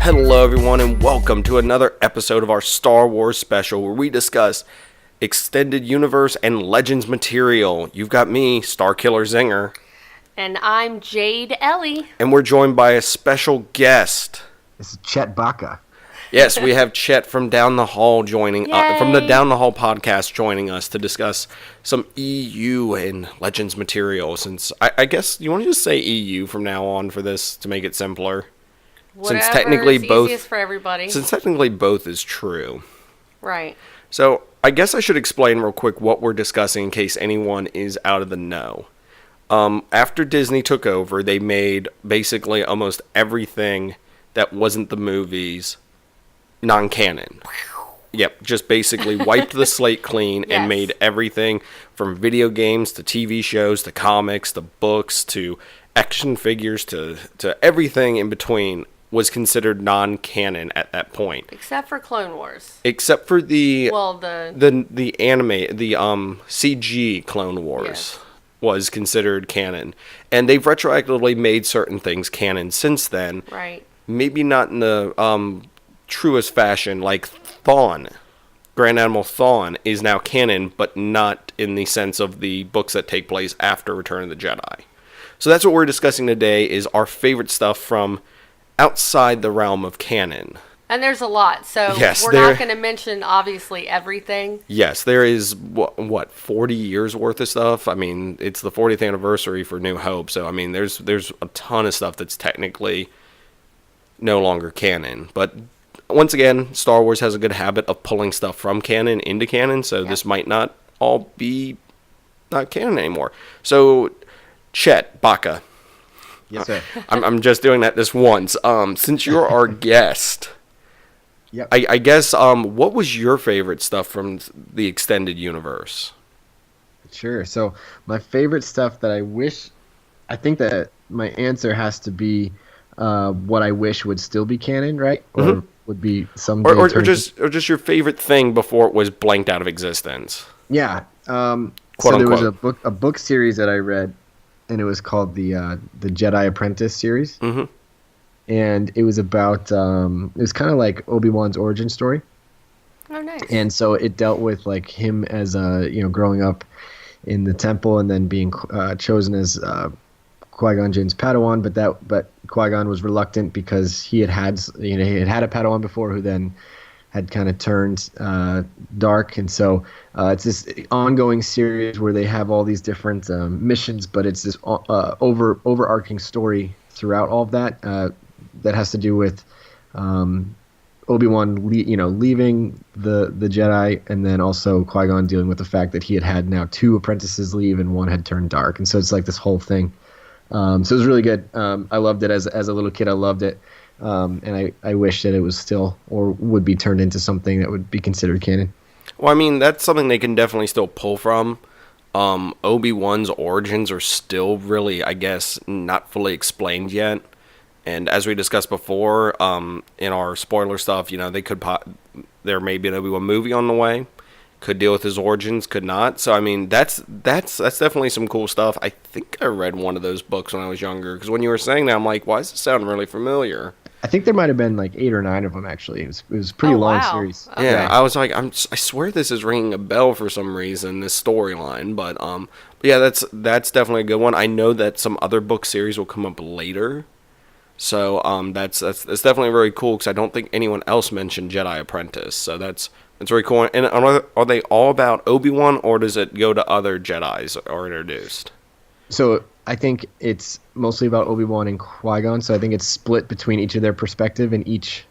Hello everyone and welcome to another episode of our Star Wars special where we discuss extended universe and Legends material. You've got me, Starkiller Zenger. And I'm Jade Ellie. And we're joined by a special guest. This is Chet Baca. Yes, we have Chet from Down the Hall joining from the Down the Hall podcast joining us to discuss some EU and Legends material. Since I guess you want to just say EU from now on for this to make it simpler. Whatever since technically is both, easiest for everybody. Since technically both is true. Right. So I guess I should explain real quick what we're discussing in case anyone is out of the know. After Disney took over, they made basically almost everything that wasn't the movies non-canon. Yep, just basically wiped the slate clean and made everything from video games to TV shows to comics to books to action figures to everything in between was considered non-canon at that point. Except for Clone Wars. Except for the anime, the CG Clone Wars was considered canon. And they've retroactively made certain things canon since then. Right. Maybe not in the truest fashion, like Thawne. Grand Admiral Thawne is now canon, but not in the sense of the books that take place after Return of the Jedi. So that's what we're discussing today, is our favorite stuff from outside the realm of canon. And there's a lot, so we're not going to mention, obviously, everything. Yes, there is, what 40 years worth of stuff? I mean, it's the 40th anniversary for New Hope, so, I mean, there's a ton of stuff that's technically no longer canon. But, once again, Star Wars has a good habit of pulling stuff from canon into canon, so this might not all be not canon anymore. So, Chet Baca. Yes, sir. I'm just doing that this once. Since you're our guest, I guess, what was your favorite stuff from the extended universe? Sure. So my favorite stuff that I think that my answer has to be what I wish would still be canon, right? Or would be someday. Or just your favorite thing before it was blanked out of existence. Yeah. Quote there was unquote. a book series that I read, and it was called the Jedi Apprentice series. Mm-hmm. And it was about it was kind of like Obi-Wan's origin story. Oh, nice. And so it dealt with like him as growing up in the temple and then being chosen as Qui-Gon Jinn's Padawan, but Qui-Gon was reluctant because he had a Padawan before who then had kind of turned dark, and so it's this ongoing series where they have all these different missions, but it's this overarching story throughout all of that that has to do with Obi-Wan, leaving the Jedi, and then also Qui-Gon dealing with the fact that he had now two apprentices leave and one had turned dark, and so it's like this whole thing. So it was really good. I loved it as a little kid. I loved it. And I wish that it was still or would be turned into something that would be considered canon. Well, I mean, that's something they can definitely still pull from. Obi-Wan's origins are still really, I guess, not fully explained yet. And as we discussed before, in our spoiler stuff, there may be an Obi-Wan movie on the way. Could deal with his origins, could not. So, I mean, that's definitely some cool stuff. I think I read one of those books when I was younger. Because when you were saying that, I'm like, why does it sound really familiar? I think there might have been like 8 or 9 of them, actually. It was a pretty long series. Okay. Yeah, I was like, I swear this is ringing a bell for some reason, this storyline. But yeah, that's definitely a good one. I know that some other book series will come up later. So that's definitely very cool because I don't think anyone else mentioned Jedi Apprentice. So that's very cool. And are they all about Obi-Wan, or does it go to other Jedis are introduced? So I think it's mostly about Obi-Wan and Qui-Gon. So I think it's split between each of their perspective in each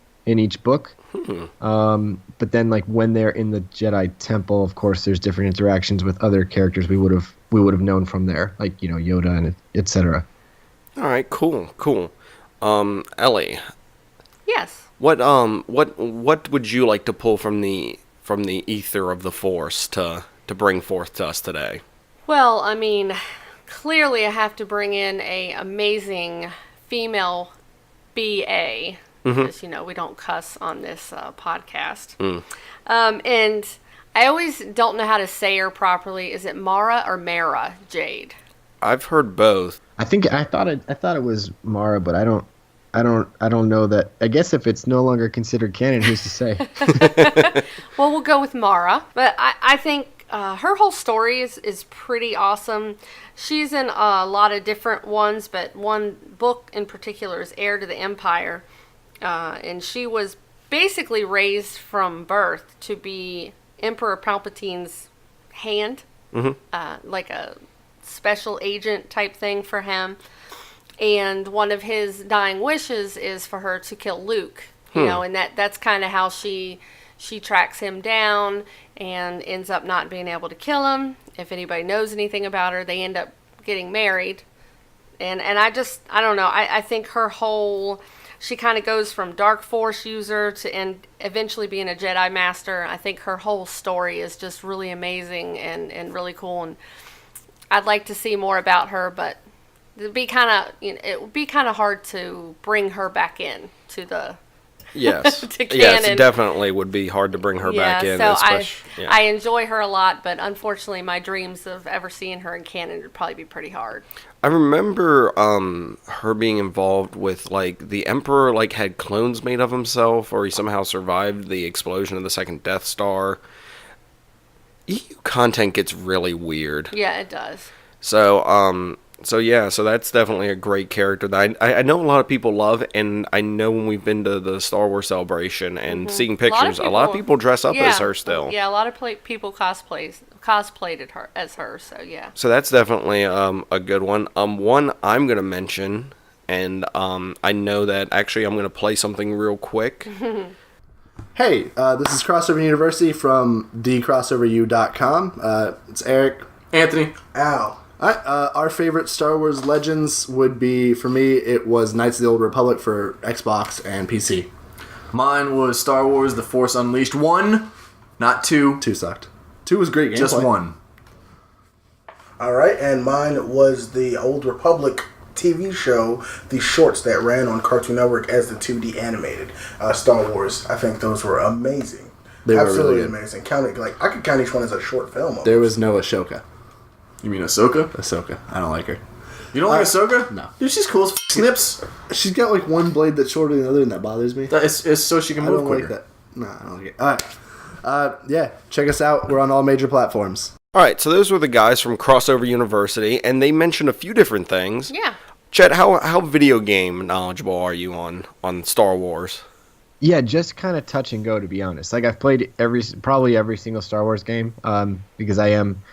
book. But then, like when they're in the Jedi Temple, of course, there's different interactions with other characters we would have known from there, like Yoda and etc. All right, cool. Ellie. Yes. What would you like to pull from the ether of the Force to bring forth to us today? Well, I mean, clearly I have to bring in a amazing female BA. Because, we don't cuss on this podcast. And I always don't know how to say her properly. Is it Mara or Mara Jade? I've heard both. I thought it was Mara, but I don't I don't know that. I guess if it's no longer considered canon, who's to say? Well, we'll go with Mara. But I think her whole story is pretty awesome. She's in a lot of different ones, but one book in particular is Heir to the Empire. And she was basically raised from birth to be Emperor Palpatine's hand, like a special agent type thing for him. And one of his dying wishes is for her to kill Luke, you know, and that's kind of how she tracks him down and ends up not being able to kill him. If anybody knows anything about her, they end up getting married. And I don't know. I think her whole, she kind of goes from dark force user to and eventually being a Jedi master. I think her whole story is just really amazing and really cool. And I'd like to see more about her, but it'd be kind of, you know, it would be kind of hard to bring her back in to the Yes. to canon. Yes, it definitely would be hard to bring her back in. So Yeah. I enjoy her a lot, but unfortunately my dreams of ever seeing her in canon would probably be pretty hard. I remember her being involved with, like, the Emperor, like, had clones made of himself, or he somehow survived the explosion of the second Death Star. EU content gets really weird. Yeah, it does. So that's definitely a great character that I know a lot of people love, and I know when we've been to the Star Wars celebration and seeing pictures, a lot of people dress up as her still. Yeah, a lot of people cosplayed her as her, so yeah. So that's definitely a good one. One I'm going to mention, and I know that actually I'm going to play something real quick. Hey, this is Crossover University from thecrossoveru.com. It's Eric. Anthony. Al. Our favorite Star Wars Legends would be, for me, it was Knights of the Old Republic for Xbox and PC. Mine was Star Wars The Force Unleashed 1, not 2. 2 sucked. 2 was great gameplay. Just 1. Alright, and mine was the Old Republic TV show, the shorts that ran on Cartoon Network as the 2D animated Star Wars. I think those were amazing. They were absolutely really good. amazing. I could count each one as a short film. There was no Ahsoka. You mean Ahsoka? Ahsoka. I don't like her. You don't like Ahsoka? No. Dude, she's cool as Snips. She's got like one blade that's shorter than the other, and that bothers me. It's so she can I move don't quicker. like that. No, I don't like it. Alright. Yeah, check us out. We're on all major platforms. All right, so those were the guys from Crossover University, and they mentioned a few different things. Yeah. Chet, how video game knowledgeable are you on Star Wars? Yeah, just kind of touch and go, to be honest. Like, I've played probably every single Star Wars game because I am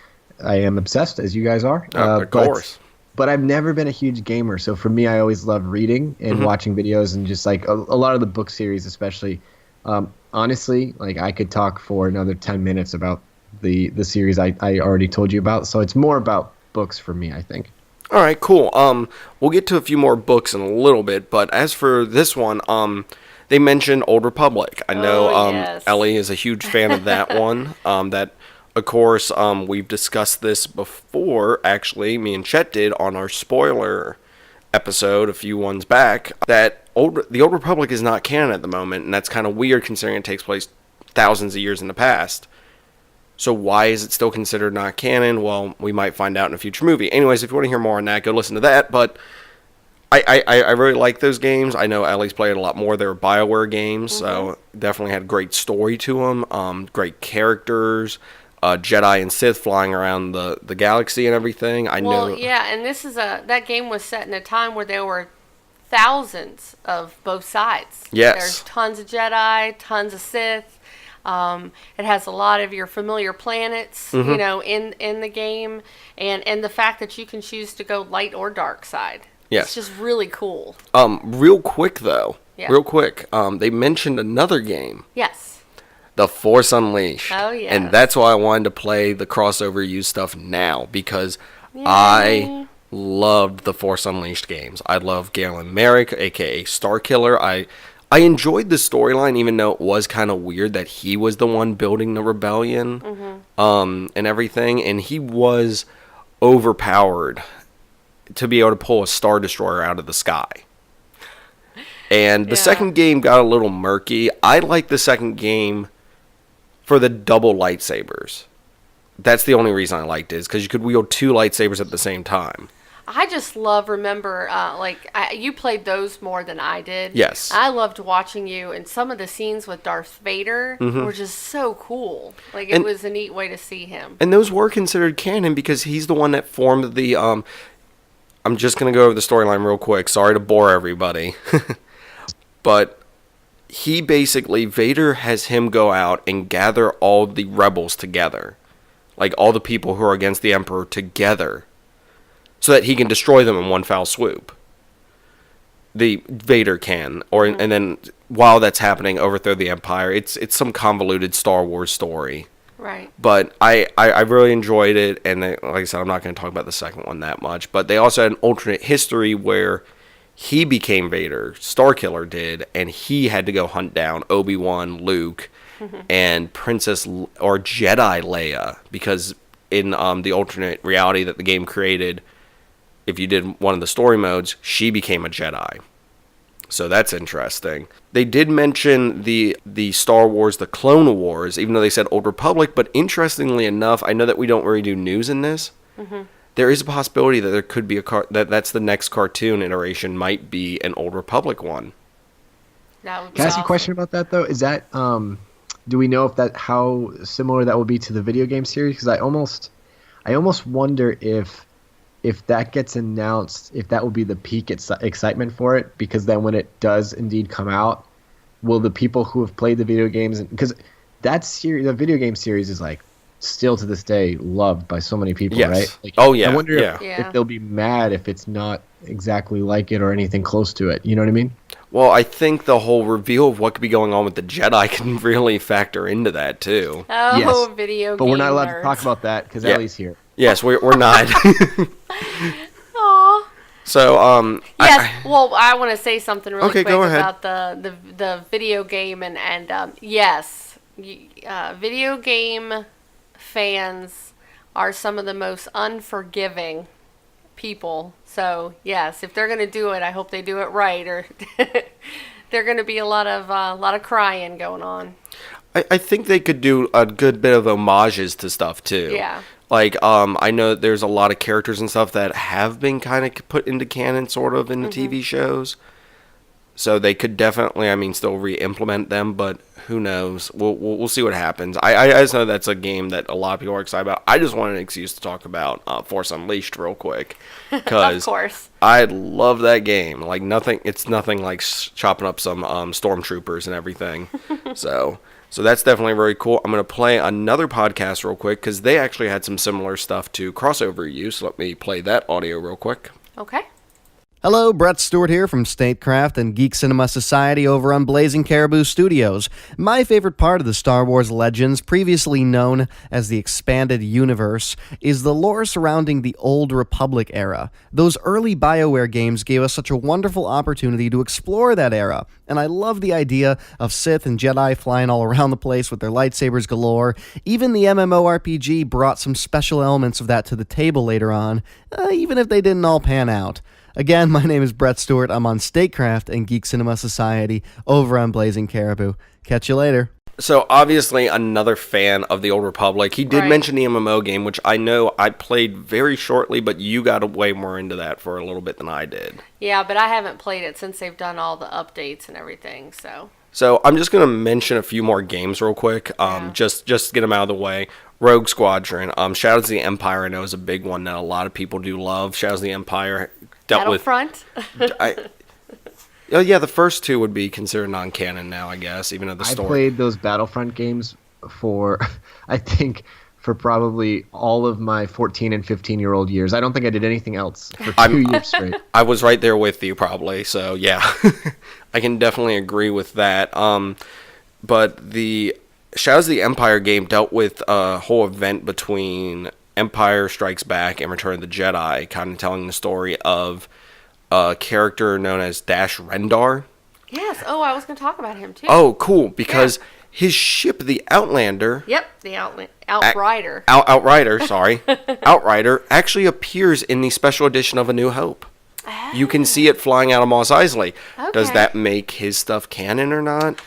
obsessed, as you guys are. Of course. But I've never been a huge gamer, so for me, I always love reading and watching videos, and just like a lot of the book series, especially. Honestly, like, I could talk for another 10 minutes about the series I already told you about. So it's more about books for me, I think. All right, cool. We'll get to a few more books in a little bit, but as for this one, they mentioned Old Republic. I know yes. Ellie is a huge fan of that one. That, of course, we've discussed this before, actually. Me and Chet did on our spoiler episode a few ones back, that the Old Republic is not canon at the moment, and that's kind of weird considering it takes place thousands of years in the past. So why is it still considered not canon? Well, we might find out in a future movie. Anyways, if you want to hear more on that, go listen to that. But I really like those games. I know Ellie's played a lot more. They were BioWare games, so definitely had great story to them, great characters, Jedi and Sith flying around the galaxy and everything. Yeah, and this is that game was set in a time where there were thousands of both sides. Yes. There's tons of Jedi, tons of Sith. It has a lot of your familiar planets, you know, in the game, and the fact that you can choose to go light or dark side. Yes. It's just really cool. Real quick though. Yeah. Real quick. They mentioned another game. Yes. The Force Unleashed. Oh, yes. And that's why I wanted to play the crossover use stuff now, because Yay. I loved the Force Unleashed games. I love Galen Merrick, aka Starkiller. I enjoyed the storyline, even though it was kind of weird that he was the one building the rebellion, and everything, and he was overpowered to be able to pull a Star Destroyer out of the sky. And the second game got a little murky. I like the second game for the double lightsabers. That's the only reason I liked it, is because you could wield 2 lightsabers at the same time. I just remember, you played those more than I did. Yes. I loved watching you, and some of the scenes with Darth Vader were just so cool. Like, it was a neat way to see him. And those were considered canon because he's the one that formed the, I'm just going to go over the storyline real quick. Sorry to bore everybody. But he basically, Vader has him go out and gather all the rebels together. Like, all the people who are against the Emperor together. So that he can destroy them in one foul swoop. The Vader can, and then while that's happening, overthrow the Empire. It's some convoluted Star Wars story. Right. But I really enjoyed it, and like I said, I'm not going to talk about the second one that much. But they also had an alternate history where he became Vader, Starkiller did, and he had to go hunt down Obi-Wan, Luke, and Princess or Jedi Leia, because in the alternate reality that the game created, if you did one of the story modes, she became a Jedi. So that's interesting. They did mention the Star Wars, the Clone Wars, even though they said Old Republic, but interestingly enough, I know that we don't really do news in this. There is a possibility that there could be that's the next cartoon iteration might be an Old Republic one. That would be Can I ask you a awesome. question about that though? Is that do we know how similar that will be to the video game series? Because I almost wonder if that gets announced, if that will be the peak excitement for it, because then when it does indeed come out, will the people who have played the video games, because that series, the video game series, is like still to this day loved by so many people, Yes. right? Like, Oh, yeah, I wonder yeah. if they'll be mad if it's not exactly like it or anything close to it. You know what I mean? Well, I think the whole reveal of what could be going on with the Jedi can really factor into that too. Oh, Yes. video game But we're not allowed nerds. to talk about that because Yeah. Ellie's here. Yes, we're not. Aw. So, Yes. Well, I want to say something really Okay, quick go ahead. about the video game and yes, video game fans are some of the most unforgiving people. So yes, if they're going to do it, I hope they do it right, or they're going to be a lot of crying going on. I think they could do a good bit of homages to stuff too. Yeah. Like, I know there's a lot of characters and stuff that have been kind of put into canon, sort of, in the TV shows. So they could definitely, still re-implement them, but who knows? We'll see what happens. I just know that's a game that a lot of people are excited about. I just wanted an excuse to talk about Force Unleashed real quick. Of Because course. I love that game. Like, it's nothing like chopping up some stormtroopers and everything. So that's definitely very cool. I'm going to play another podcast real quick because they actually had some similar stuff to crossover use. Let me play that audio real quick. Okay. Hello, Brett Stewart here from Statecraft and Geek Cinema Society over on Blazing Caribou Studios. My favorite part of the Star Wars Legends, previously known as the Expanded Universe, is the lore surrounding the Old Republic era. Those early BioWare games gave us such a wonderful opportunity to explore that era, and I love the idea of Sith and Jedi flying all around the place with their lightsabers galore. Even the MMORPG brought some special elements of that to the table later on, even if they didn't all pan out. Again, my name is Brett Stewart. I'm on Statecraft and Geek Cinema Society over on Blazing Caribou. Catch you later. So, obviously, another fan of the Old Republic. He did Right. mention the MMO game, which I know I played very shortly, but you got way more into that for a little bit than I did. Yeah, but I haven't played it since they've done all the updates and everything, so. So, I'm just going to mention a few more games real quick, just to get them out of the way. Rogue Squadron, Shadows of the Empire, I know is a big one that a lot of people do love. Shadows of the Empire dealt with... Battlefront? Oh, yeah, the first two would be considered non-canon now, I guess, even though the I story... played those Battlefront games for, I think, for probably all of my 14 and 15-year-old years. I don't think I did anything else for 2 years straight. I was right there with you, probably, so yeah. I can definitely agree with that. But the Shadows of the Empire game dealt with a whole event between Empire Strikes Back and Return of the Jedi, kind of telling the story of a character known as Dash Rendar. Yes. Oh, I was going to talk about him, too. Oh, cool, because his ship, the Outlander... Yep, the Outrider. Outrider, sorry. Outrider actually appears in the special edition of A New Hope. You can see it flying out of Mos Eisley. Does Okay. that make his stuff canon or not?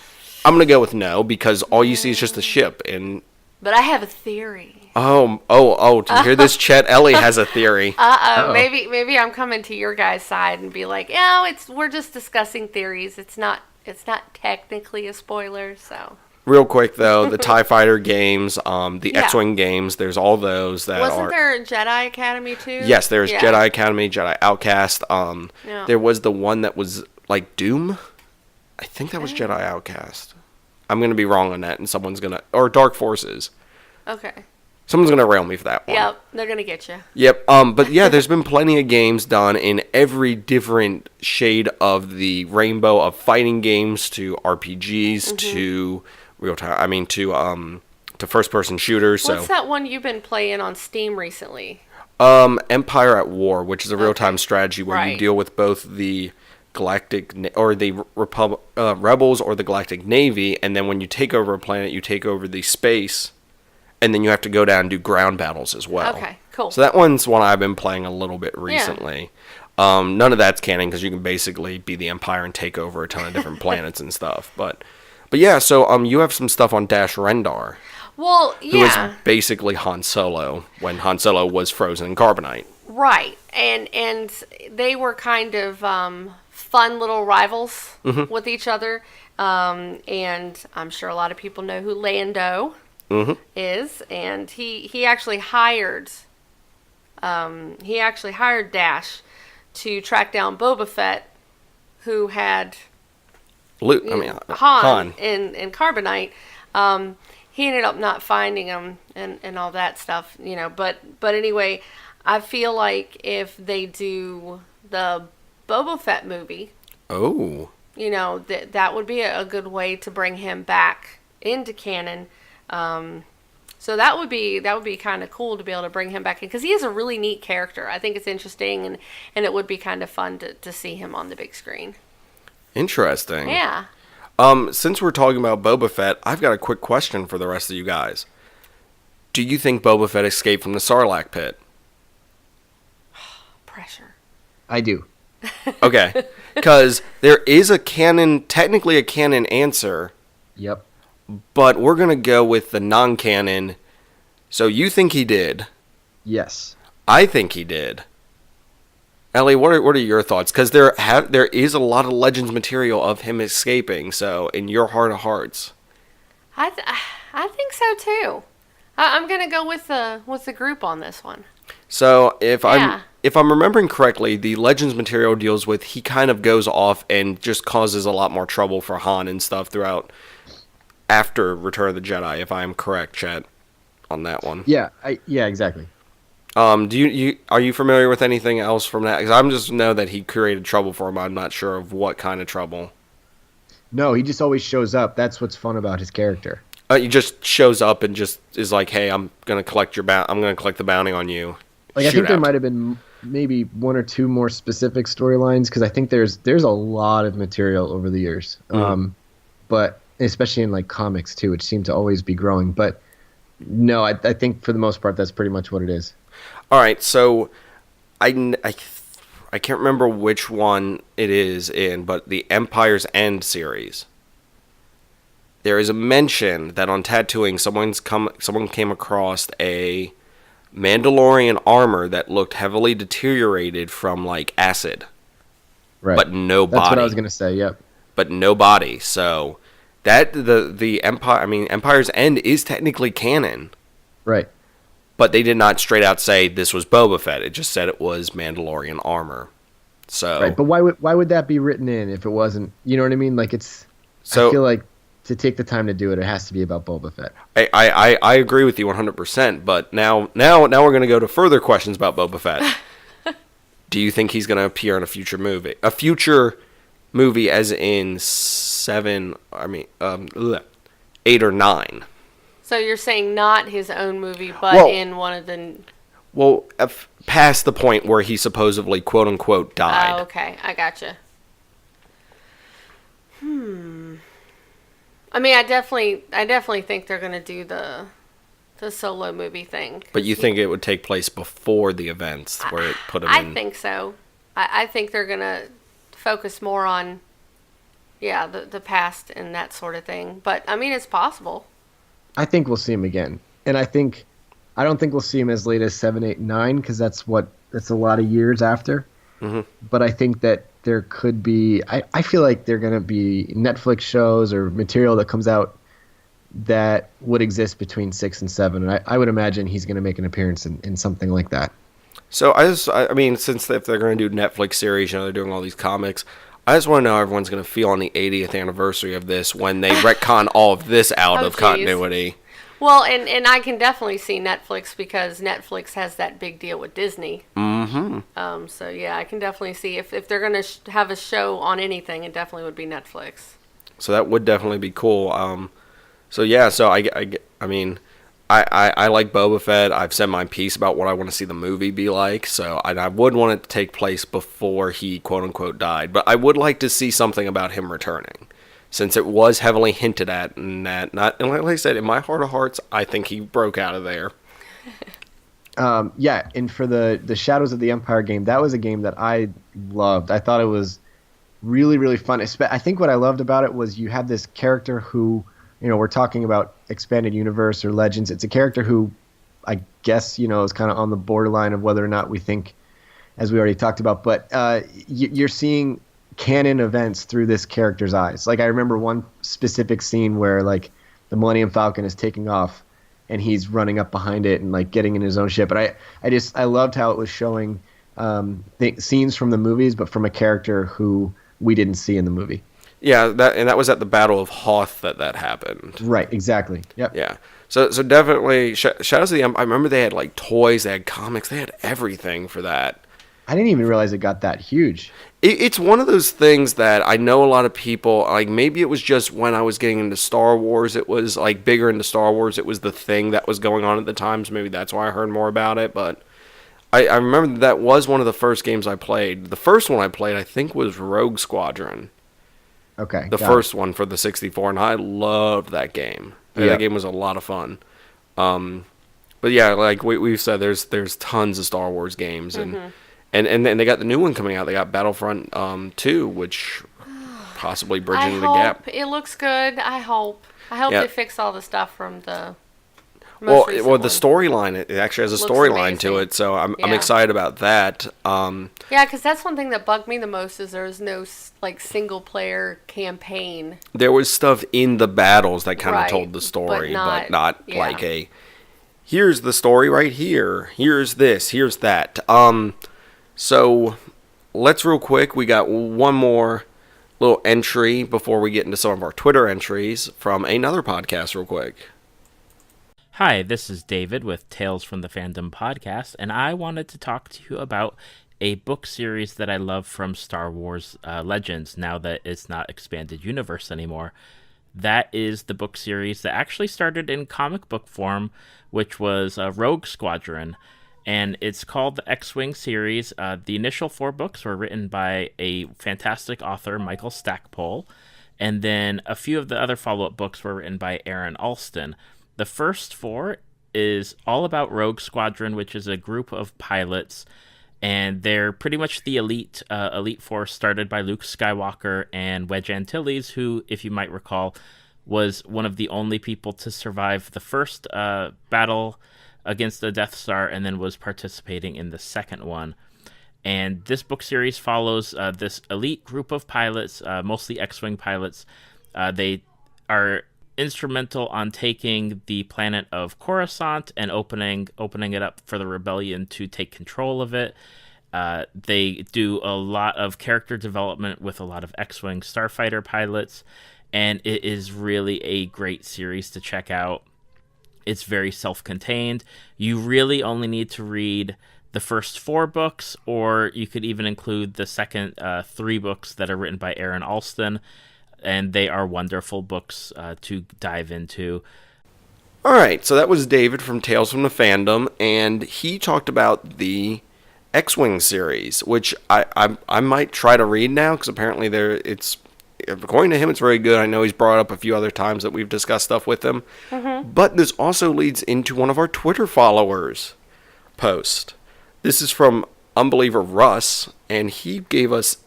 I'm going to go with no, because all you see is just a ship, and But I have a theory. To hear this, Chet, Ellie has a theory. Maybe I'm coming to your guys' side and be like, we're just discussing theories. It's not technically a spoiler, so. Real quick though, the TIE Fighter games, the X-Wing games, there's all those that Wasn't there a Jedi Academy too? Yes, there's Jedi Academy, Jedi Outcast. There was the one that was like Doom. I think that was Jedi Outcast. I'm gonna be wrong on that, and or Dark Forces. Okay. Someone's gonna rail me for that one. Yep, they're gonna get you. Yep. But yeah, there's been plenty of games done in every different shade of the rainbow of fighting games to RPGs to real time. I mean to first person shooters. What's that one you've been playing on Steam recently? Empire at War, which is a real time strategy where you deal with both the Galactic or the Rebels or the Galactic Navy, and then when you take over a planet, you take over the space, and then you have to go down and do ground battles as well. Okay, cool. So that one's one I've been playing a little bit recently. None of that's canon because you can basically be the Empire and take over a ton of different planets and stuff. But yeah, so you have some stuff on Dash Rendar. Well, yeah. Who is basically Han Solo when Han Solo was frozen in carbonite. Right, and they were kind of fun little rivals with each other, and I'm sure a lot of people know who Lando is, and he actually hired Dash to track down Boba Fett, who had Han in carbonite. He ended up not finding him and all that stuff, but anyway, I feel like if they do the Boba Fett movie, that would be a good way to bring him back into canon. So that would be kind of cool to be able to bring him back in, because he is a really neat character. I think it's interesting, and it would be kind of fun to see him on the big screen. Interesting. Yeah. Since we're talking about Boba Fett, I've got a quick question for the rest of you guys. Do you think Boba Fett escaped from the Sarlacc pit? Pressure. I do. Okay. Because there is technically a canon answer. Yep. But we're going to go with the non-canon. So you think he did? Yes. I think he did. Ellie, what are your thoughts? Because there is a lot of Legends material of him escaping. So in your heart of hearts, I think so too. I'm gonna go with the group on this one. So if I'm remembering correctly, the Legends material deals with he kind of goes off and just causes a lot more trouble for Han and stuff throughout after Return of the Jedi. If I'm correct, Chet, on that one. Yeah. Exactly. Are you familiar with anything else from that? Because I just know that he created trouble for him. I'm not sure of what kind of trouble. No, he just always shows up. That's what's fun about his character. He just shows up and just is like, "Hey, I'm gonna collect the bounty on you." Like, I think there might have been maybe one or two more specific storylines, because I think there's a lot of material over the years. But especially in like comics too, which seem to always be growing. But no, I think for the most part that's pretty much what it is. All right, so I can't remember which one it is in, but the Empire's End series. There is a mention that on Tatooine, someone came across a Mandalorian armor that looked heavily deteriorated from like acid, right? But no body. That's what I was gonna say. Yep. But no body. So that the Empire. I mean, Empire's End is technically canon, right? But they did not straight out say this was Boba Fett. It just said it was Mandalorian armor. So right, but why would that be written in if it wasn't? You know what I mean? Like it's. So I feel like to take the time to do it, it has to be about Boba Fett. I agree with you 100%. But now we're going to go to further questions about Boba Fett. Do you think he's going to appear in a future movie? A future movie, as in 8 or 9. So you're saying not his own movie, but in one of the... Well, past the point where he supposedly, quote-unquote, died. Oh, okay. I gotcha. I mean, I definitely think they're going to do the solo movie thing. But you think it would take place before the events where it put him in? I think so. I think they're going to focus more on, the past and that sort of thing. But, I mean, it's possible. I think we'll see him again. and I don't think we'll see him as late as 7, 8, 9 because that's a lot of years after. Mm-hmm. But I think that there could be. I feel like there are going to be Netflix shows or material that comes out that would exist between 6 and 7, and I would imagine he's going to make an appearance in something like that. So I mean, since if they're going to do Netflix series, they're doing all these comics. I just want to know how everyone's going to feel on the 80th anniversary of this when they retcon all of this out of continuity. Well, and I can definitely see Netflix because Netflix has that big deal with Disney. Mm-hmm. So, yeah, I can definitely see if they're going to have a show on anything, it definitely would be Netflix. So that would definitely be cool. So I mean, I like Boba Fett. I've said my piece about what I want to see the movie be like. So I would want it to take place before he, quote-unquote, died. But I would like to see something about him returning, since it was heavily hinted at, and and like I said, in my heart of hearts, I think he broke out of there. Yeah, and for the Shadows of the Empire game, that was a game that I loved. I thought it was really, really fun. I think what I loved about it was you have this character who, we're talking about expanded universe or Legends. It's a character who I guess, is kind of on the borderline of whether or not we think, as we already talked about, but you're seeing canon events through this character's eyes. Like I remember one specific scene where like the Millennium Falcon is taking off and he's running up behind it and like getting in his own ship. But I loved how it was showing scenes from the movies, but from a character who we didn't see in the movie. Yeah, that was at the Battle of Hoth that happened. Right, exactly. Yep. Yeah. So definitely Shadows of the Empire. I remember they had like toys, they had comics, they had everything for that. I didn't even realize it got that huge. It's one of those things that I know a lot of people, like maybe it was just when I was getting into Star Wars, it was like bigger into Star Wars, it was the thing that was going on at the time, so maybe that's why I heard more about it, but I remember that was one of the first games I played. The first one I played, I think, was Rogue Squadron. Okay. The first one for the 64, and I loved that game. Yeah. That game was a lot of fun. But yeah, like we've said, there's tons of Star Wars games, and then they got the new one coming out. They got Battlefront 2, which possibly bridging the gap. It looks good. I hope they fix all the stuff from the Well, the storyline, it actually has a storyline to it, so I'm excited about that. Yeah, because that's one thing that bugged me the most is there was no like single player campaign. There was stuff in the battles that kind of told the story, but not like a here's the story right here. Here's this. Here's that. So let's real quick. We got one more little entry before we get into some of our Twitter entries from another podcast real quick. Hi, this is David with Tales from the Fandom podcast, and I wanted to talk to you about a book series that I love from Star Wars Legends, now that it's not Expanded Universe anymore. That is the book series that actually started in comic book form, which was Rogue Squadron, and it's called the X-Wing series. The initial 4 books were written by a fantastic author, Michael Stackpole, and then a few of the other follow-up books were written by Aaron Alston. The first 4 is all about Rogue Squadron, which is a group of pilots, and they're pretty much the elite force started by Luke Skywalker and Wedge Antilles, who, if you might recall, was one of the only people to survive the first battle against the Death Star and then was participating in the second one. And this book series follows this elite group of pilots, mostly X-Wing pilots. They are instrumental on taking the planet of Coruscant and opening it up for the rebellion to take control of it. They do a lot of character development with a lot of X-Wing starfighter pilots, and it is really a great series to check out. It's very self-contained. You really only need to read the first 4 books, or you could even include the second 3 books that are written by Aaron Alston, and they are wonderful books to dive into. All right, so that was David from Tales from the Fandom, and he talked about the X-Wing series, which I might try to read now, because apparently according to him, it's very good. I know he's brought up a few other times that we've discussed stuff with him. Mm-hmm. But this also leads into one of our Twitter followers' post. This is from Unbeliever Russ, and he gave us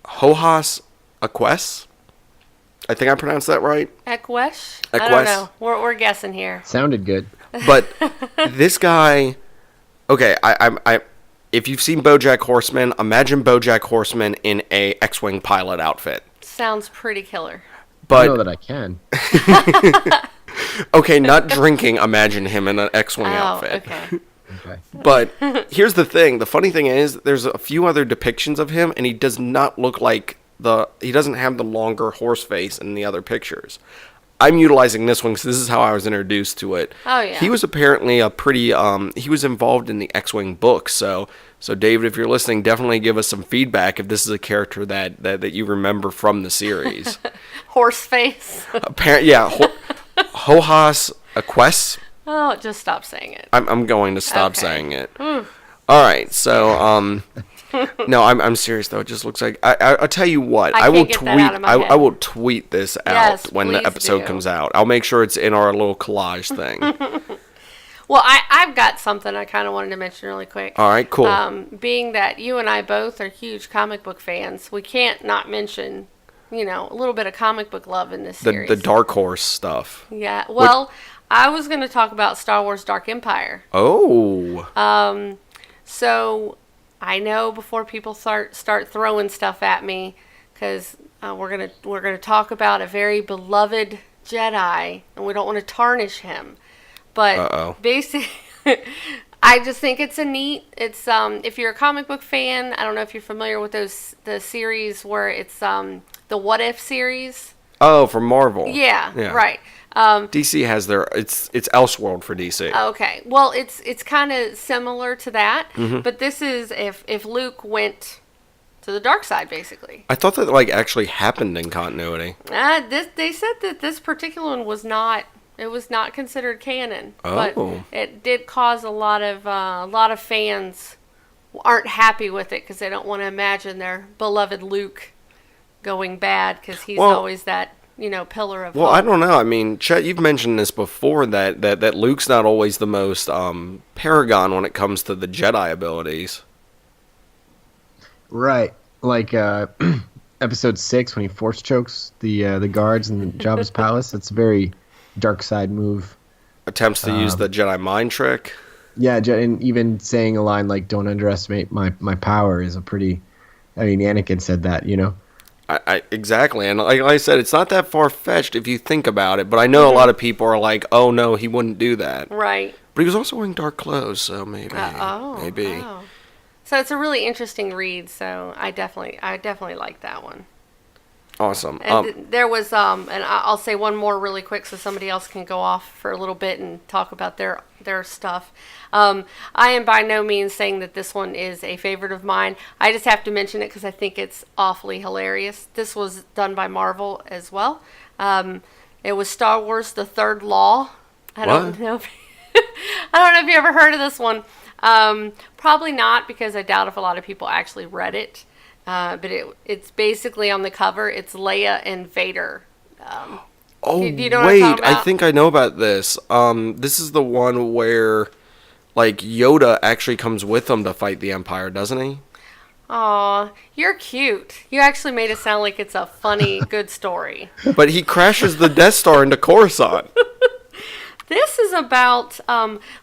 Hojas Aques. I think I pronounced that right. Ekwesh? I don't know. We're guessing here. Sounded good. But this guy, okay, I if you've seen BoJack Horseman, imagine BoJack Horseman in a X-Wing pilot outfit. Sounds pretty killer. I But know that I can. okay, not drinking. Imagine him in an X-Wing outfit. Okay. Okay. But here's the thing. The funny thing is, there's a few other depictions of him, and he does not look like he doesn't have the longer horse face in the other pictures. I'm utilizing this one because this is how I was introduced to it. Oh, yeah. He was apparently a pretty, he was involved in the X-Wing books. So David, if you're listening, definitely give us some feedback if this is a character that you remember from the series. Horse face. Yeah, Hojas Aquest. Oh, just stop saying it. I'm going to stop Okay. saying it. All right, so no, I'm serious though. It just looks like I'll tell you what. I will can't get tweet. that out of my I head. will tweet this out Yes, when the please episode do. comes out. I'll make sure it's in our little collage thing. Well, I've got something I kind of wanted to mention really quick. All right, cool. Being that you and I both are huge comic book fans, we can't not mention, a little bit of comic book love in this series. The Dark Horse stuff. Yeah. Well, I was going to talk about Star Wars Dark Empire. Oh. So I know before people start throwing stuff at me, because we're gonna talk about a very beloved Jedi, and we don't want to tarnish him. But basically, I just think it's a neat. It's if you're a comic book fan, I don't know if you're familiar with the series where it's the What If series. Oh, from Marvel. Yeah. Right. DC has it's Elseworld for DC. Okay. Well, it's kind of similar to that, Mm-hmm. but this is if Luke went to the dark side, basically. I thought that actually happened in continuity. They said that this particular one was not. It was not considered canon, but Oh. it did cause a lot of fans aren't happy with it because they don't want to imagine their beloved Luke going bad because he's always that pillar of Well, hope. I don't know. I mean, Chet, you've mentioned this before that Luke's not always the most paragon when it comes to the Jedi abilities. Right. Like episode 6 when he force chokes the guards in Jabba's palace. That's a very dark side move. Attempts to use the Jedi mind trick. Yeah, and even saying a line like "Don't underestimate my power" is a pretty. I mean, Anakin said that, I exactly, and like I said, it's not that far fetched if you think about it. But I know a lot of people are like, "Oh no, he wouldn't do that." Right. But he was also wearing dark clothes, so maybe. Maybe. Oh. So it's a really interesting read. So I definitely like that one. Awesome. And there was and I'll say one more really quick so somebody else can go off for a little bit and talk about their stuff. I am by no means saying that this one is a favorite of mine. I just have to mention it because I think it's awfully hilarious. This was done by Marvel as well. It was Star Wars: The Third Law. I don't know if you ever heard of this one. Probably not, because I doubt if a lot of people actually read it. But it's basically on the cover. It's Leia and Vader. Oh, you know what I'm wait, talking I about? think I know about this. This is the one where, Yoda actually comes with them to fight the Empire, doesn't he? Aw, you're cute. You actually made it sound like it's a funny, good story. But he crashes the Death Star into Coruscant. This is about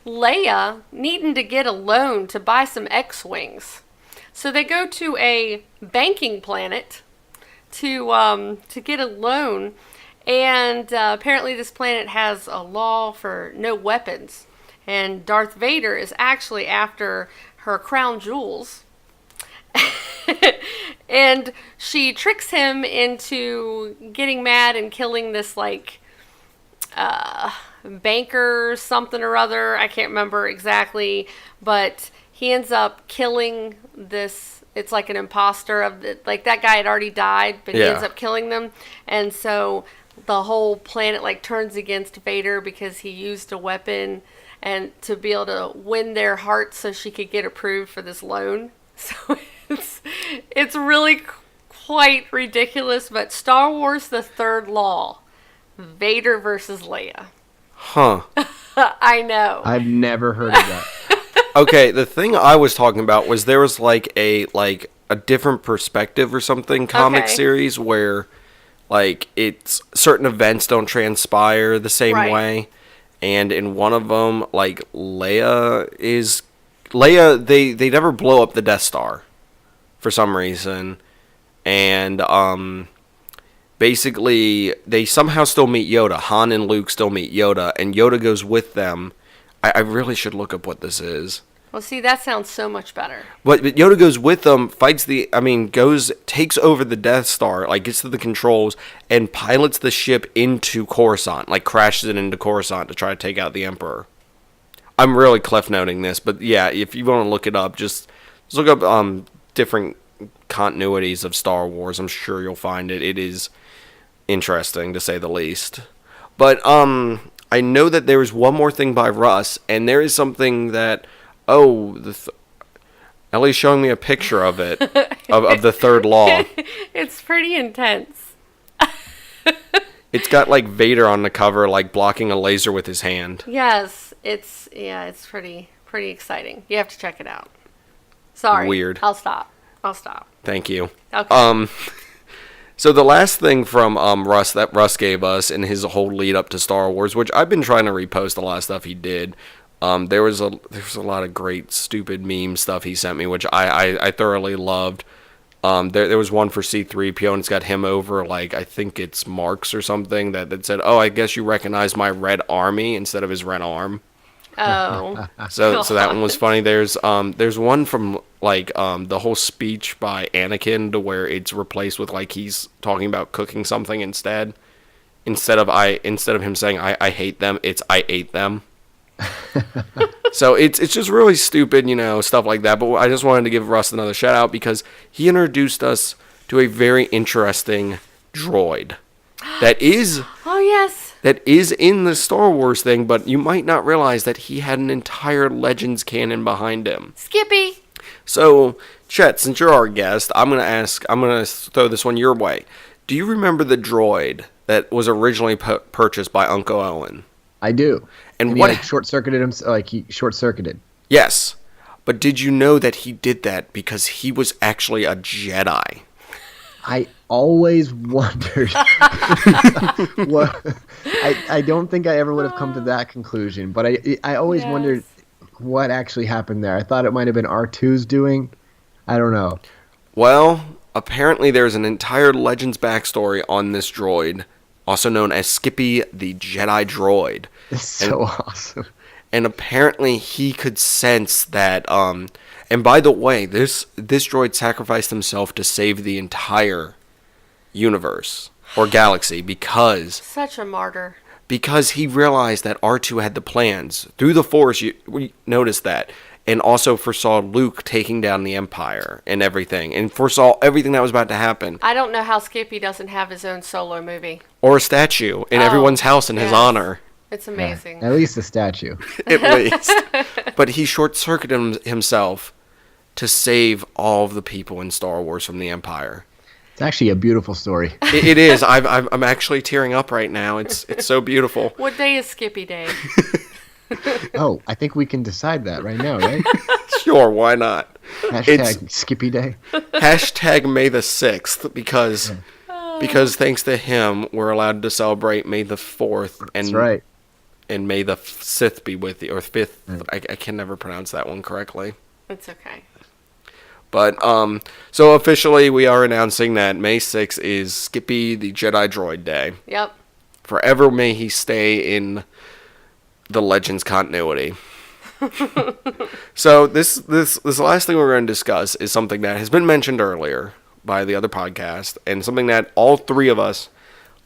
Leia needing to get a loan to buy some X-Wings. So they go to a banking planet to get a loan, and apparently this planet has a law for no weapons. And Darth Vader is actually after her crown jewels. And she tricks him into getting mad and killing this banker something or other. I can't remember exactly, but he ends up killing this. It's like an imposter of that guy had already died, but he ends up killing them, and so the whole planet turns against Vader because he used a weapon and to be able to win their hearts so she could get approved for this loan. So it's really quite ridiculous. But Star Wars: The Third Law, Vader versus Leia. Huh. I know. I've never heard of that. Okay, the thing I was talking about was there was a different perspective or something comic Okay. series where it's certain events don't transpire the same Right. way, and in one of them, like Leia, they never blow up the Death Star for some reason, and basically they somehow still meet Yoda. Han and Luke still meet Yoda, and Yoda goes with them. I really should look up what this is. Well, see, that sounds so much better. But Yoda goes with them, takes over the Death Star, like gets to the controls, and pilots the ship into Coruscant, like crashes it into Coruscant to try to take out the Emperor. I'm really cliff noting this, but yeah, if you want to look it up, just look up different continuities of Star Wars. I'm sure you'll find it. It is interesting, to say the least. But I know that there is one more thing by Russ, and there is something that, Ellie's showing me a picture of it, of the third law. It's pretty intense. It's got, like, Vader on the cover, like, blocking a laser with his hand. Yes, it's pretty exciting. You have to check it out. Sorry. Weird. I'll stop. Thank you. Okay. So the last thing from Russ that Russ gave us in his whole lead up to Star Wars, which I've been trying to repost a lot of stuff he did. There was a lot of great stupid meme stuff he sent me, which I thoroughly loved. There was one for C-3PO, and it's got him over, like, I think it's Marx or something that said, "Oh, I guess you recognize my red army," instead of his red arm. Oh. So that one was funny. There's one from, like, the whole speech by Anakin, to where it's replaced with, like, he's talking about cooking something instead of him saying I hate them, it's I ate them. So it's just really stupid, stuff like that. But I just wanted to give Russ another shout out because he introduced us to a very interesting droid that is in the Star Wars thing, but you might not realize that he had an entire Legends canon behind him. Skippy. So, Chet, since you're our guest, I'm gonna throw this one your way. Do you remember the droid that was originally purchased by Uncle Owen? I do. And he, what like, short-circuited him? Like, he short-circuited. Yes, but did you know that he did that because he was actually a Jedi? I always wondered. I don't think I ever would have come to that conclusion, but I always wondered what actually happened there. I thought it might have been R2's doing. I don't know. Well, apparently there's an entire Legends backstory on this droid, also known as Skippy the Jedi Droid. It's so awesome. And apparently he could sense that, and by the way, this droid sacrificed himself to save the entire universe, or galaxy, because... Such a martyr. Because he realized that R2 had the plans. Through the Force, we noticed that. And also foresaw Luke taking down the Empire and everything. And foresaw everything that was about to happen. I don't know how Skippy doesn't have his own solo movie. Or a statue in everyone's house in his honor. It's amazing. Yeah, at least a statue. At least. But he short-circuited himself to save all of the people in Star Wars from the Empire. It's actually a beautiful story. It is. I'm actually tearing up right now. It's so beautiful. What day is Skippy Day? Oh, I think we can decide that right now, right? Sure, why not? Hashtag Skippy Day. Hashtag May the 6th, because thanks to him, we're allowed to celebrate May the 4th. And, that's right. And May the 6th be with you, or 5th. I can never pronounce that one correctly. It's okay. But, so officially we are announcing that May 6th is Skippy the Jedi Droid Day. Yep. Forever may he stay in the Legends continuity. So this last thing we're going to discuss is something that has been mentioned earlier by the other podcast, and something that all three of us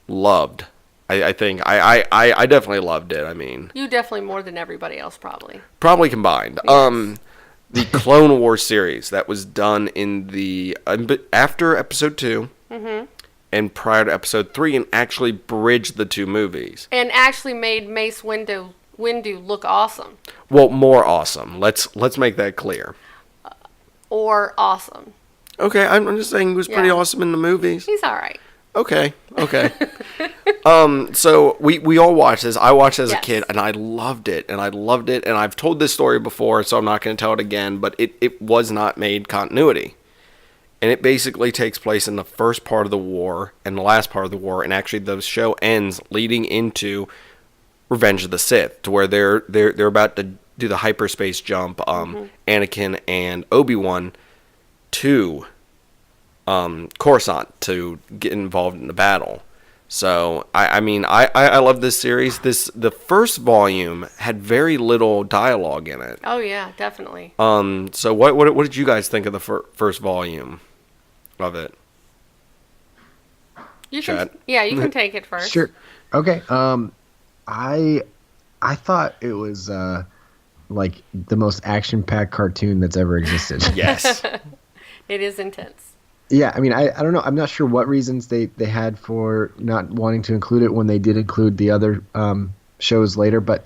loved. I think I definitely loved it. I mean, you definitely more than everybody else, probably combined. Yes. The Clone Wars series that was done in the after Episode 2 and prior to Episode 3, and actually bridged the two movies, and actually made Mace Windu look awesome. Well, more awesome. Let's make that clear. Or awesome. Okay, I'm just saying he was pretty awesome in the movies. He's all right. Okay. So we all watched this. I watched it as a kid, and I loved it. And I've told this story before, so I'm not going to tell it again. But it was not made continuity, and it basically takes place in the first part of the war and the last part of the war. And actually, the show ends leading into Revenge of the Sith, to where they're about to do the hyperspace jump, Anakin and Obi-Wan to Coruscant to get involved in the battle. So I love this series. The first volume had very little dialogue in it. Oh yeah, definitely. So what did you guys think of the first volume of it? You Chet? you can take it first. Sure. Okay. I thought it was like the most action-packed cartoon that's ever existed. Yes. It is intense. Yeah, I mean, I don't know. I'm not sure what reasons they had for not wanting to include it when they did include the other shows later. But,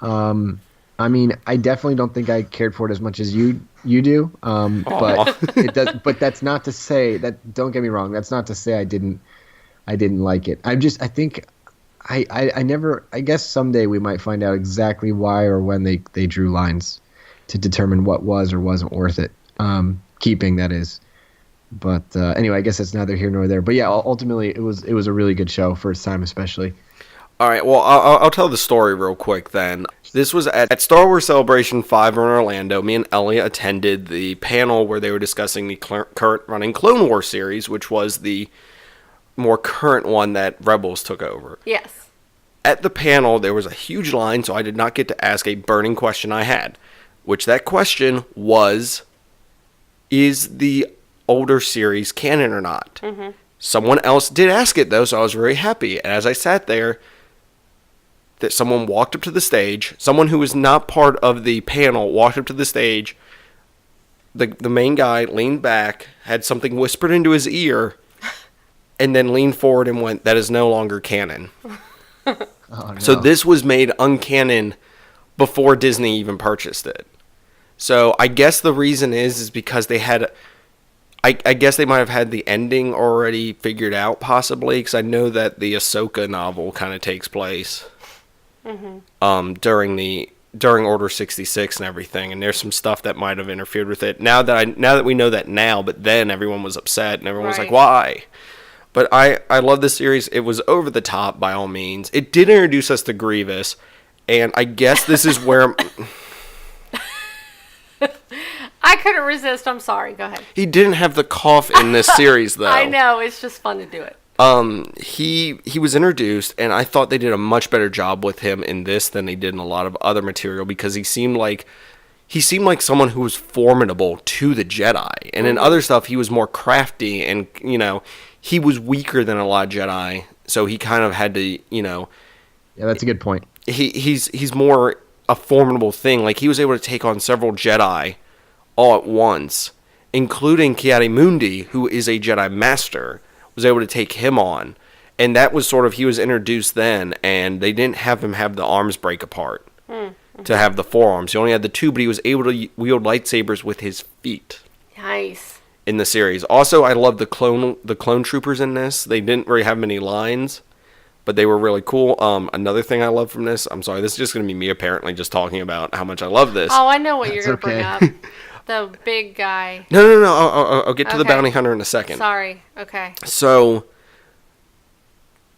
I mean, I definitely don't think I cared for it as much as you do. But it does. But that's not to say that. Don't get me wrong. That's not to say I didn't like it. I think I never. I guess someday we might find out exactly why or when they drew lines to determine what was or wasn't worth it. Keeping, that is. But anyway, I guess that's neither here nor there. But yeah, ultimately, it was a really good show for its time, especially. All right, well, I'll tell the story real quick then. This was at Star Wars Celebration 5 in Orlando. Me and Ellie attended the panel where they were discussing the current running Clone Wars series, which was the more current one that Rebels took over. Yes. At the panel, there was a huge line, so I did not get to ask a burning question I had, which that question was, is the older series canon or not? Mm-hmm. Someone else did ask it, though, so I was very happy. And as I sat there, that someone walked up to the stage, someone who was not part of the panel walked up to the stage, the main guy leaned back, had something whispered into his ear, and then leaned forward and went, "That is no longer canon." Oh, no. So this was made uncanon before Disney even purchased it. So I guess the reason is because they had... I guess they might have had the ending already figured out, possibly, because I know that the Ahsoka novel kind of takes place during Order 66 and everything, and there's some stuff that might have interfered with it. Now that we know that now, but then everyone was upset and everyone was like, "Why?" But I love this series. It was over the top by all means. It did introduce us to Grievous, and I guess this is where. I couldn't resist. I'm sorry. Go ahead. He didn't have the cough in this series, though. I know. It's just fun to do it. He was introduced, and I thought they did a much better job with him in this than they did in a lot of other material, because he seemed like someone who was formidable to the Jedi. And in other stuff, he was more crafty, and, he was weaker than a lot of Jedi, so he kind of had to, Yeah, that's a good point. He's more a formidable thing. Like, he was able to take on several Jedi all at once, including Ki-Adi-Mundi, who is a Jedi Master, was able to take him on. And that was sort of, he was introduced then, and they didn't have him have the arms break apart to have the forearms. He only had the two, but he was able to wield lightsabers with his feet. Nice. In the series. Also, I love the clone troopers in this. They didn't really have many lines, but they were really cool. Another thing I love from this, I'm sorry, this is just going to be me apparently just talking about how much I love this. Oh, I know what you're going to okay. bring up. The big guy. No. I'll get to the bounty hunter in a second. Sorry. Okay. So,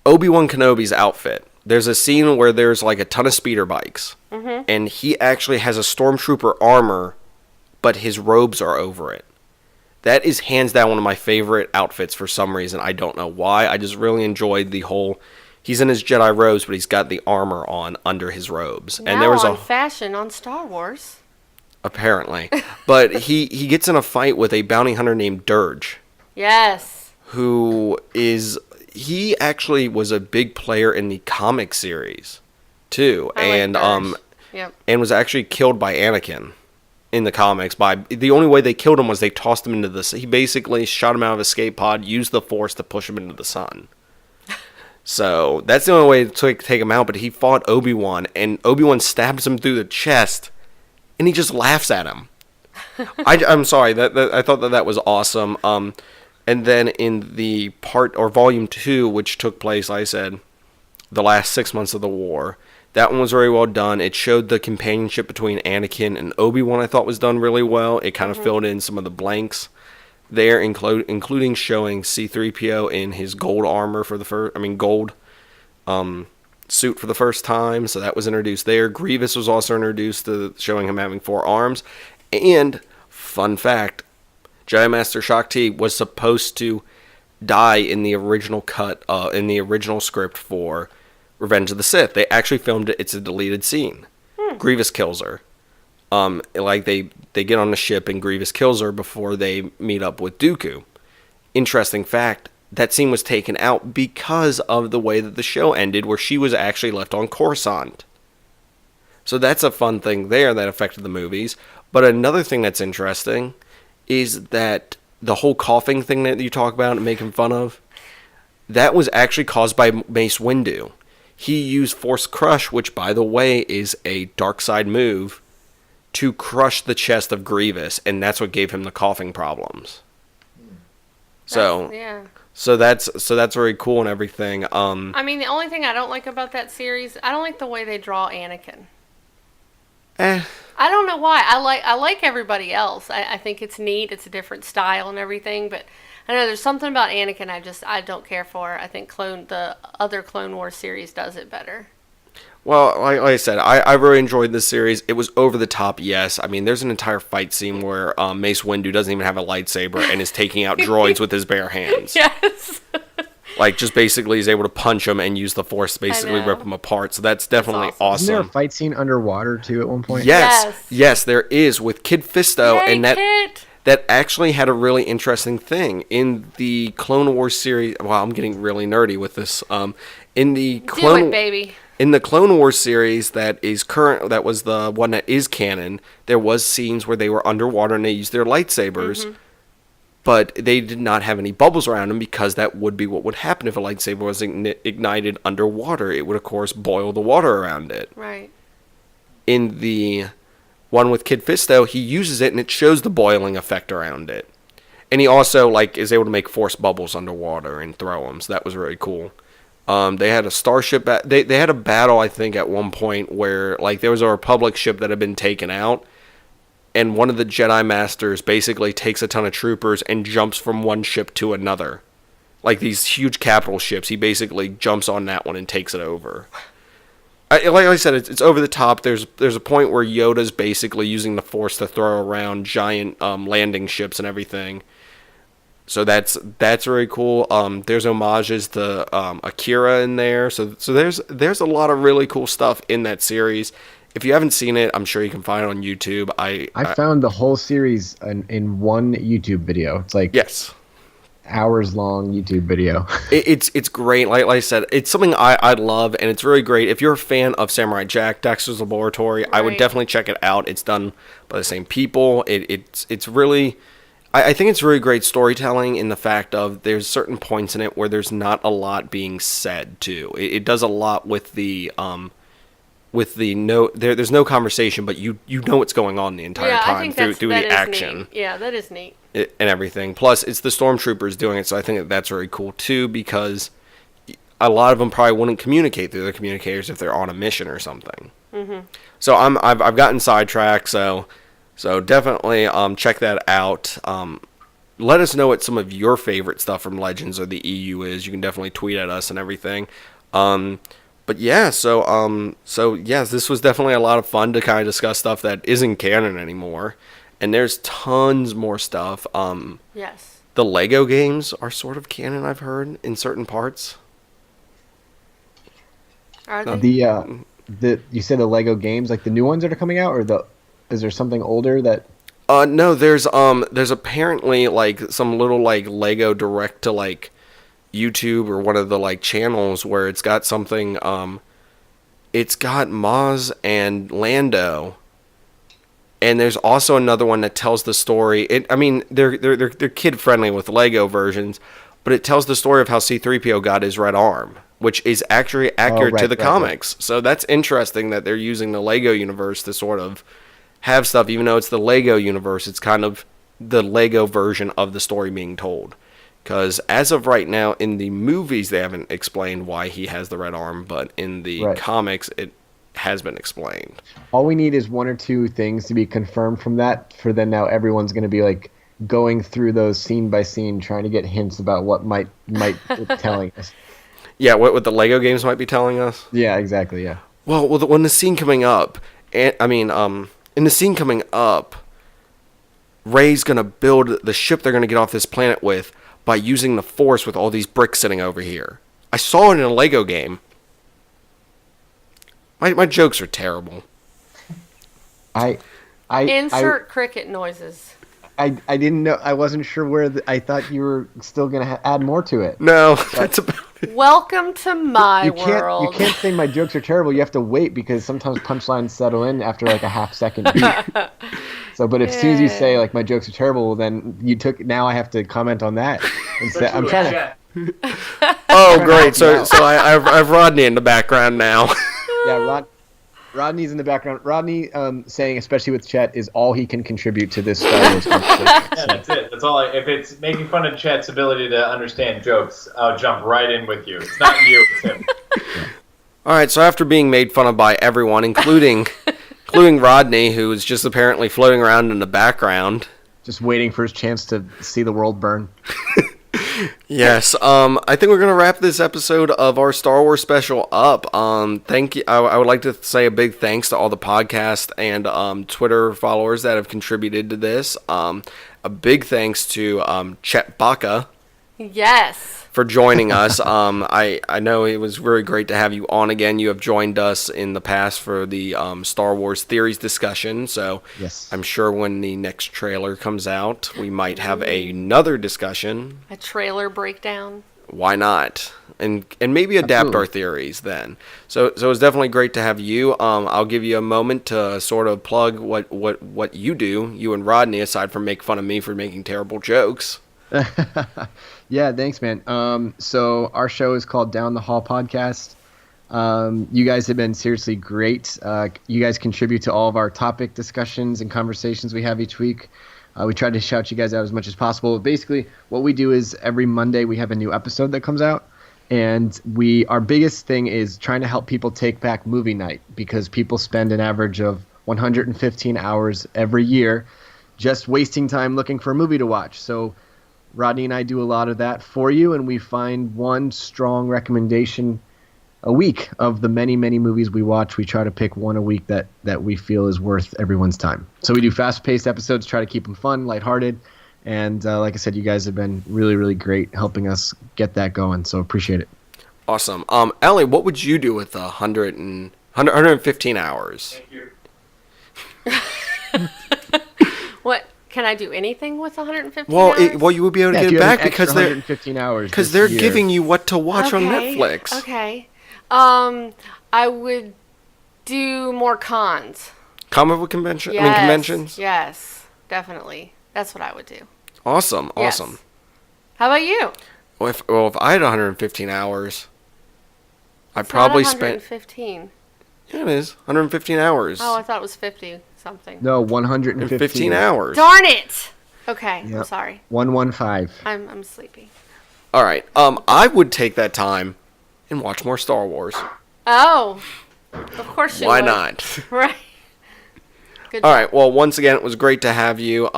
Obi-Wan Kenobi's outfit. There's a scene where there's like a ton of speeder bikes. Mm-hmm. And he actually has a stormtrooper armor, but his robes are over it. That is hands down one of my favorite outfits for some reason. I don't know why. I just really enjoyed the whole... He's in his Jedi robes, but he's got the armor on under his robes. Now and there was on fashion on Star Wars. Apparently. But he gets in a fight with a bounty hunter named Dirge. Yes. Who is... He actually was a big player in the comic series, too. And was actually killed by Anakin in the comics. The only way they killed him was they tossed him into the... He basically shot him out of his escape pod, used the Force to push him into the sun. So, that's the only way to take him out, but he fought Obi-Wan, and Obi-Wan stabs him through the chest, and he just laughs at him. I'm sorry, I thought that was awesome. And then in the volume 2, which took place, like I said, the last 6 months of the war, that one was very well done. It showed the companionship between Anakin and Obi-Wan, I thought was done really well. It kind of filled in some of the blanks there, including showing C-3PO in his gold armor for the first, gold suit for the first time, so that was introduced there. Grievous was also introduced, to showing him having 4 arms. And, fun fact, Jedi Master Shakti was supposed to die in the original cut, in the original script for Revenge of the Sith. They actually filmed it. It's a deleted scene. Grievous kills her. Like, they get on the ship and Grievous kills her before they meet up with Dooku. Interesting fact, that scene was taken out because of the way that the show ended, where she was actually left on Coruscant. So that's a fun thing there that affected the movies. But another thing that's interesting is that the whole coughing thing that you talk about and making fun of, that was actually caused by Mace Windu. He used Force Crush, which, by the way, is a dark side move, to crush the chest of Grievous, and that's what gave him the coughing problems. So that's very cool and everything. I mean, the only thing I don't like about that series, I don't like the way they draw Anakin. I don't know why. I like everybody else. I think it's neat. It's a different style and everything. But I don't know, there's something about Anakin I don't care for. I think the other Clone Wars series does it better. Well, like I said, I really enjoyed this series. It was over the top, yes. I mean, there's an entire fight scene where Mace Windu doesn't even have a lightsaber and is taking out droids with his bare hands. Yes. Like, just basically is able to punch them and use the Force to basically rip them apart. So that's definitely awesome. Isn't there a fight scene underwater, too, at one point? Yes, there is, with Kid Fisto. Yay, and that actually had a really interesting thing. In the Clone Wars series... Wow, I'm getting really nerdy with this. In the Clone Wars series that was the one that is canon, there was scenes where they were underwater and they used their lightsabers. Mm-hmm. But they did not have any bubbles around them, because that would be what would happen if a lightsaber was ignited underwater. It would, of course, boil the water around it. Right. In the one with Kid Fisto, he uses it and it shows the boiling effect around it. And he also is able to make force bubbles underwater and throw them. So that was really cool. They had a starship. They had a battle, I think, at one point where there was a Republic ship that had been taken out. And one of the Jedi Masters basically takes a ton of troopers and jumps from one ship to another. Like these huge capital ships, he basically jumps on that one and takes it over. Like I said, it's over the top. There's a point where Yoda's basically using the Force to throw around giant landing ships and everything. So that's very cool. There's homages to Akira in there. So there's a lot of really cool stuff in that series. If you haven't seen it, I'm sure you can find it on YouTube. I found the whole series in one YouTube video. It's hours long YouTube video. It's great. Like I said, it's something I love, and it's really great. If you're a fan of Samurai Jack, Dexter's Laboratory, right, I would definitely check it out. It's done by the same people. It's really... I think it's really great storytelling in the fact of there's certain points in it where there's not a lot being said, too. It does a lot with the... there's no conversation, but you know what's going on the entire time through the action. Neat. Yeah, that is neat. And everything. Plus, it's the stormtroopers doing it, so I think that's really cool too, because a lot of them probably wouldn't communicate through their communicators if they're on a mission or something. Mm-hmm. So I've gotten sidetracked. So definitely check that out. Let us know what some of your favorite stuff from Legends or the EU is. You can definitely tweet at us and everything. But yeah, so yes, this was definitely a lot of fun to kind of discuss stuff that isn't canon anymore, and there's tons more stuff. Yes. The Lego games are sort of canon, I've heard, in certain parts. Are they? You said the Lego games, like the new ones that are coming out, or is there something older that? No, there's apparently some little Lego direct to YouTube or one of the channels where it's got something. It's got Maz and Lando, and there's also another one that tells the story. They're kid friendly with Lego versions, but it tells the story of how C-3PO got his red arm, which is actually accurate to the comics. Right. So that's interesting that they're using the Lego universe to sort of have stuff, even though it's the Lego universe. It's kind of the Lego version of the story being told. Because as of right now, in the movies, they haven't explained why he has the red arm, but in the comics, it has been explained. All we need is one or two things to be confirmed from that, for then now everyone's going to be going through those scene by scene, trying to get hints about what might telling us. Yeah, what the Lego games might be telling us. Yeah, exactly. Yeah. Well, when the scene coming up, in the scene coming up, Rey's gonna build the ship they're gonna get off this planet with by using the Force with all these bricks sitting over here. I saw it in a Lego game. My jokes are terrible. Insert cricket noises. I didn't know. I wasn't sure where. I thought you were still gonna add more to it. No, that's about it. Welcome to my world. You can't say my jokes are terrible. You have to wait because sometimes punchlines settle in after like a half second beat. So, but as soon as you say like my jokes are terrible, well, then now I have to comment on that. Instead, I'm trying to. Oh, great! So I've Rodney in the background now. Yeah, Rodney's in the background. Rodney saying, especially with Chet, is all he can contribute to this Star Wars conversation. Yeah, that's it. That's all. If it's making fun of Chet's ability to understand jokes, I'll jump right in with you. It's not you, it's him. All right. So after being made fun of by everyone, including Rodney, who is just apparently floating around in the background, just waiting for his chance to see the world burn. Yes, I think we're gonna wrap this episode of our Star Wars special up. Thank you. I would like to say a big thanks to all the podcast and Twitter followers that have contributed to this. A big thanks to Chet Baca. Yes. For joining us. I know it was very great to have you on again. You have joined us in the past for the Star Wars theories discussion, so yes. I'm sure when the next trailer comes out, we might have another discussion. A trailer breakdown. Why not? And maybe adapt Absolutely. our theories then. So it's definitely great to have you. I'll give you a moment to sort of plug what you do, you and Rodney, aside from make fun of me for making terrible jokes. Yeah, thanks, man. So our show is called Down the Hall Podcast. You guys have been seriously great. You guys contribute to all of our topic discussions and conversations we have each week. We try to shout you guys out as much as possible. Basically, what we do is every Monday we have a new episode that comes out. And our biggest thing is trying to help people take back movie night, because people spend an average of 115 hours every year just wasting time looking for a movie to watch. So Rodney and I do a lot of that for you, and we find one strong recommendation a week of the many, many movies we watch. We try to pick one a week that we feel is worth everyone's time. So we do fast-paced episodes, try to keep them fun, lighthearted, and like I said, you guys have been really, really great helping us get that going, so appreciate it. Awesome. Ellie, what would you do with 115 hours? Thank you. What? Can I do anything with 115 Well, hours? you would be able to Yeah, get if it you have back an extra because 115 hours because this they're year. giving you what to watch on Netflix. Okay. I would do more cons. Comic book convention? Yes, I mean conventions? Yes, definitely. That's what I would do. Awesome. Yes. Awesome. How about you? Well, if I had 115 hours, I'd It's probably not spend... 115. Yeah, it is. 115 hours. Oh, I thought it was 50 something. No, 115. 15 hours. Darn it! Okay, I'm Yep. sorry. 115. I'm sleepy. All right. I would take that time and watch more Star Wars. Oh, of course you Why would. not? Right. Good All job. right. Well, once again, it was great to have you.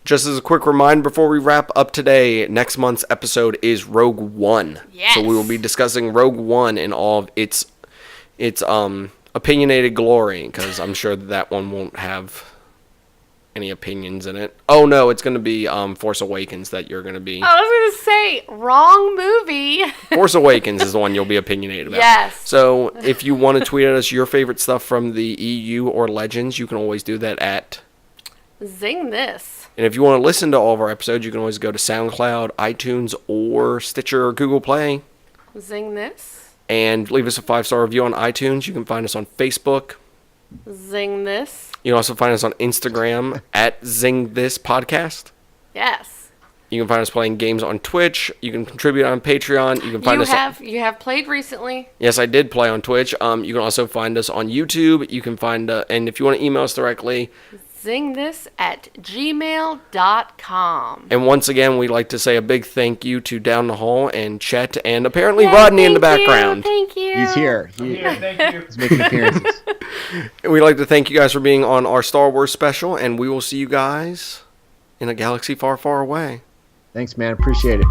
Just as a quick reminder before we wrap up today, next month's episode is Rogue One. Yes. So we will be discussing Rogue One in all of its opinionated glory, because I'm sure that one won't have any opinions in it. Oh no, it's going to be Force Awakens that you're going to be. I was going to say, wrong movie. Force Awakens is the one you'll be opinionated about. Yes. So if you want to tweet at us your favorite stuff from the EU or Legends, you can always do that at... Zeng This. And if you want to listen to all of our episodes, you can always go to SoundCloud, iTunes, or Stitcher or Google Play. Zeng This. And leave us a 5-star review on iTunes. You can find us on Facebook. Zeng This. You can also find us on Instagram at Zeng This Podcast. Yes. You can find us playing games on Twitch. You can contribute on Patreon. You can find You have played recently. Yes, I did play on Twitch. You can also find us on YouTube. You can find, and if you want to email us directly, zingthis@gmail.com. And once again, we'd like to say a big thank you to Down the Hall and Chet and apparently Rodney in the background. Thank you. He's here. Here, thank you. He's making appearances. And we'd like to thank you guys for being on our Star Wars special, and we will see you guys in a galaxy far, far away. Thanks, man. Appreciate it.